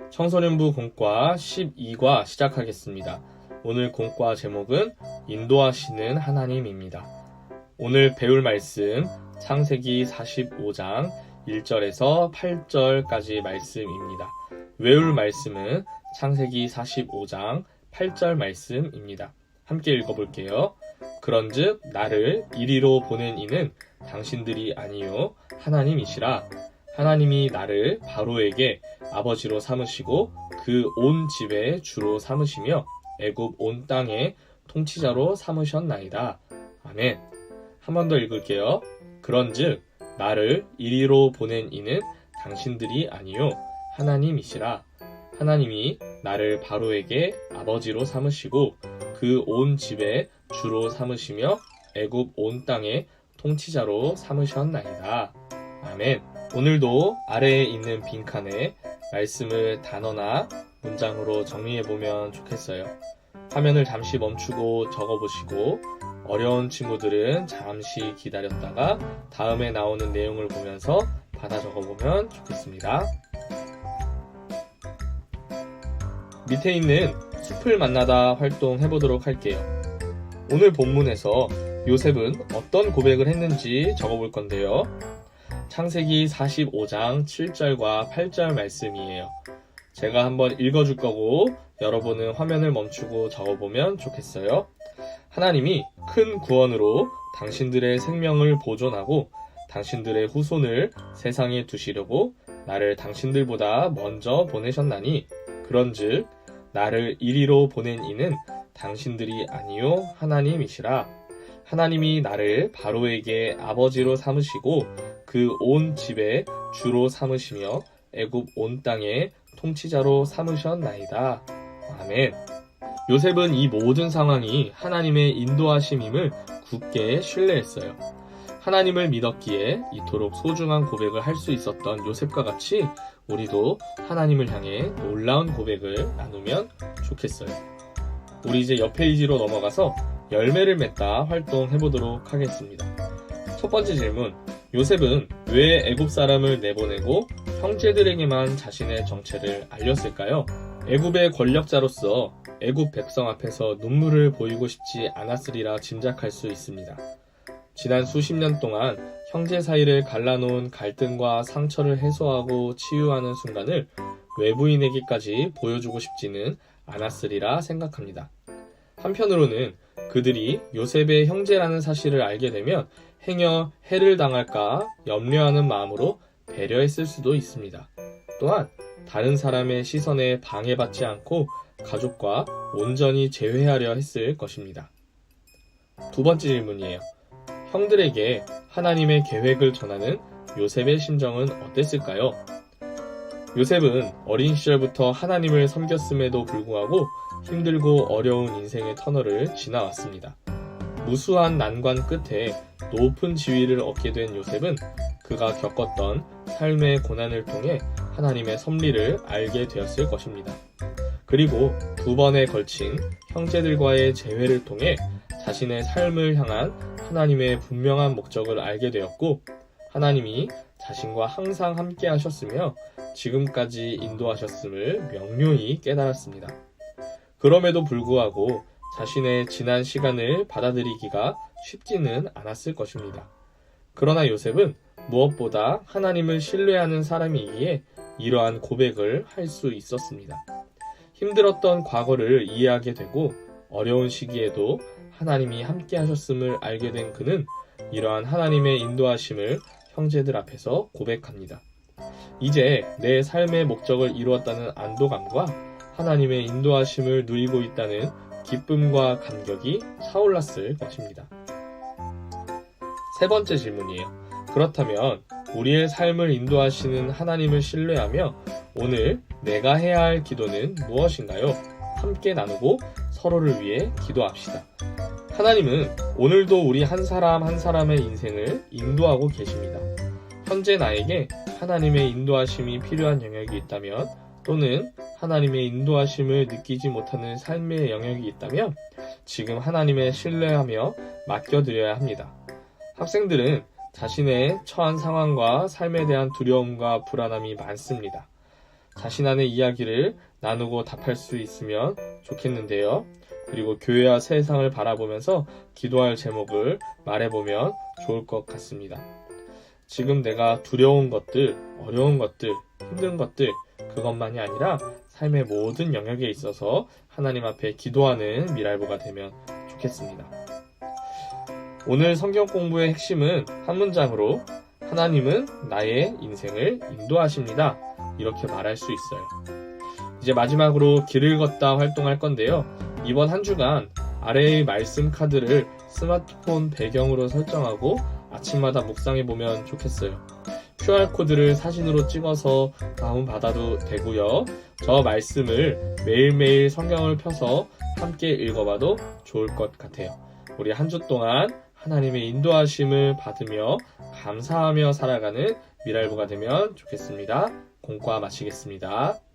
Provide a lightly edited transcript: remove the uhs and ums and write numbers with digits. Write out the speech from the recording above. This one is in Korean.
청소년부 공과 12과 시작하겠습니다. 오늘 공과 제목은 인도하시는 하나님입니다. 오늘 배울 말씀 창세기 45장 1절에서 8절까지 말씀입니다. 외울 말씀은 창세기 45장 8절 말씀입니다. 함께 읽어볼게요. 그런즉 나를 이리로 보낸 이는 당신들이 아니요 하나님이시라. 하나님이 나를 바로에게 아버지로 삼으시고 그 온 집의 주로 삼으시며 애굽 온 땅의 통치자로 삼으셨나이다. 아멘. 한 번 더 읽을게요. 그런즉 나를 이리로 보낸 이는 당신들이 아니요 하나님이시라. 하나님이 나를 바로에게 아버지로 삼으시고 그 온 집의 주로 삼으시며 애굽 온 땅의 통치자로 삼으셨나이다. 아멘. 오늘도 아래에 있는 빈칸에 말씀을 단어나 문장으로 정리해보면 좋겠어요. 화면을 잠시 멈추고 적어보시고 어려운 친구들은 잠시 기다렸다가 다음에 나오는 내용을 보면서 받아 적어보면 좋겠습니다. 밑에 있는 숲을 만나다 활동해보도록 할게요. 오늘 본문에서 요셉은 어떤 고백을 했는지 적어볼 건데요. 창세기 45장 7절과 8절 말씀이에요. 제가 한번 읽어줄 거고 여러분은 화면을 멈추고 적어보면 좋겠어요. 하나님이 큰 구원으로 당신들의 생명을 보존하고 당신들의 후손을 세상에 두시려고 나를 당신들보다 먼저 보내셨나니 그런즉 나를 이리로 보낸 이는 당신들이 아니요 하나님이시라. 하나님이 나를 바로에게 아버지로 삼으시고 그 온 집의 주로 삼으시며 애굽 온 땅의 통치자로 삼으셨나이다. 아멘. 요셉은 이 모든 상황이 하나님의 인도하심임을 굳게 신뢰했어요. 하나님을 믿었기에 이토록 소중한 고백을 할 수 있었던 요셉과 같이 우리도 하나님을 향해 놀라운 고백을 나누면 좋겠어요. 우리 이제 옆 페이지로 넘어가서 열매를 맺다 활동해보도록 하겠습니다. 첫 번째 질문. 요셉은 왜 애굽 사람을 내보내고 형제들에게만 자신의 정체를 알렸을까요? 애굽의 권력자로서 애굽 백성 앞에서 눈물을 보이고 싶지 않았으리라 짐작할 수 있습니다. 지난 수십 년 동안 형제 사이를 갈라놓은 갈등과 상처를 해소하고 치유하는 순간을 외부인에게까지 보여주고 싶지는 않았으리라 생각합니다. 한편으로는 그들이 요셉의 형제라는 사실을 알게 되면 행여 해를 당할까 염려하는 마음으로 배려했을 수도 있습니다. 또한 다른 사람의 시선에 방해받지 않고 가족과 온전히 재회하려 했을 것입니다. 두 번째 질문이에요. 형들에게 하나님의 계획을 전하는 요셉의 심정은 어땠을까요? 요셉은 어린 시절부터 하나님을 섬겼음에도 불구하고 힘들고 어려운 인생의 터널을 지나왔습니다. 무수한 난관 끝에 높은 지위를 얻게 된 요셉은 그가 겪었던 삶의 고난을 통해 하나님의 섭리를 알게 되었을 것입니다. 그리고 두 번에 걸친 형제들과의 재회를 통해 자신의 삶을 향한 하나님의 분명한 목적을 알게 되었고 하나님이 자신과 항상 함께 하셨으며 지금까지 인도하셨음을 명료히 깨달았습니다. 그럼에도 불구하고 자신의 지난 시간을 받아들이기가 쉽지는 않았을 것입니다. 그러나 요셉은 무엇보다 하나님을 신뢰하는 사람이기에 이러한 고백을 할 수 있었습니다. 힘들었던 과거를 이해하게 되고 어려운 시기에도 하나님이 함께 하셨음을 알게 된 그는 이러한 하나님의 인도하심을 형제들 앞에서 고백합니다. 이제 내 삶의 목적을 이루었다는 안도감과 하나님의 인도하심을 누리고 있다는 기쁨과 감격이 차올랐을 것입니다. 세 번째 질문이에요. 그렇다면 우리의 삶을 인도하시는 하나님을 신뢰하며 오늘 내가 해야 할 기도는 무엇인가요? 함께 나누고 서로를 위해 기도합시다. 하나님은 오늘도 우리 한 사람 한 사람의 인생을 인도하고 계십니다. 현재 나에게 하나님의 인도하심이 필요한 영역이 있다면 또는 하나님의 인도하심을 느끼지 못하는 삶의 영역이 있다면 지금 하나님의 신뢰하며 맡겨드려야 합니다. 학생들은 자신의 처한 상황과 삶에 대한 두려움과 불안함이 많습니다. 자신 안의 이야기를 나누고 답할 수 있으면 좋겠는데요. 그리고 교회와 세상을 바라보면서 기도할 제목을 말해보면 좋을 것 같습니다. 지금 내가 두려운 것들, 어려운 것들, 힘든 것들, 그것만이 아니라 삶의 모든 영역에 있어서 하나님 앞에 기도하는 미랄보가 되면 좋겠습니다. 오늘 성경 공부의 핵심은 한 문장으로 하나님은 나의 인생을 인도하십니다. 이렇게 말할 수 있어요. 이제 마지막으로 길을 걷다 활동할 건데요. 이번 한 주간 아래의 말씀 카드를 스마트폰 배경으로 설정하고 아침마다 묵상해보면 좋겠어요. QR코드를 사진으로 찍어서 다운받아도 되고요. 저 말씀을 매일매일 성경을 펴서 함께 읽어봐도 좋을 것 같아요. 우리 한 주 동안 하나님의 인도하심을 받으며 감사하며 살아가는 미랄보가 되면 좋겠습니다. 공과 마치겠습니다.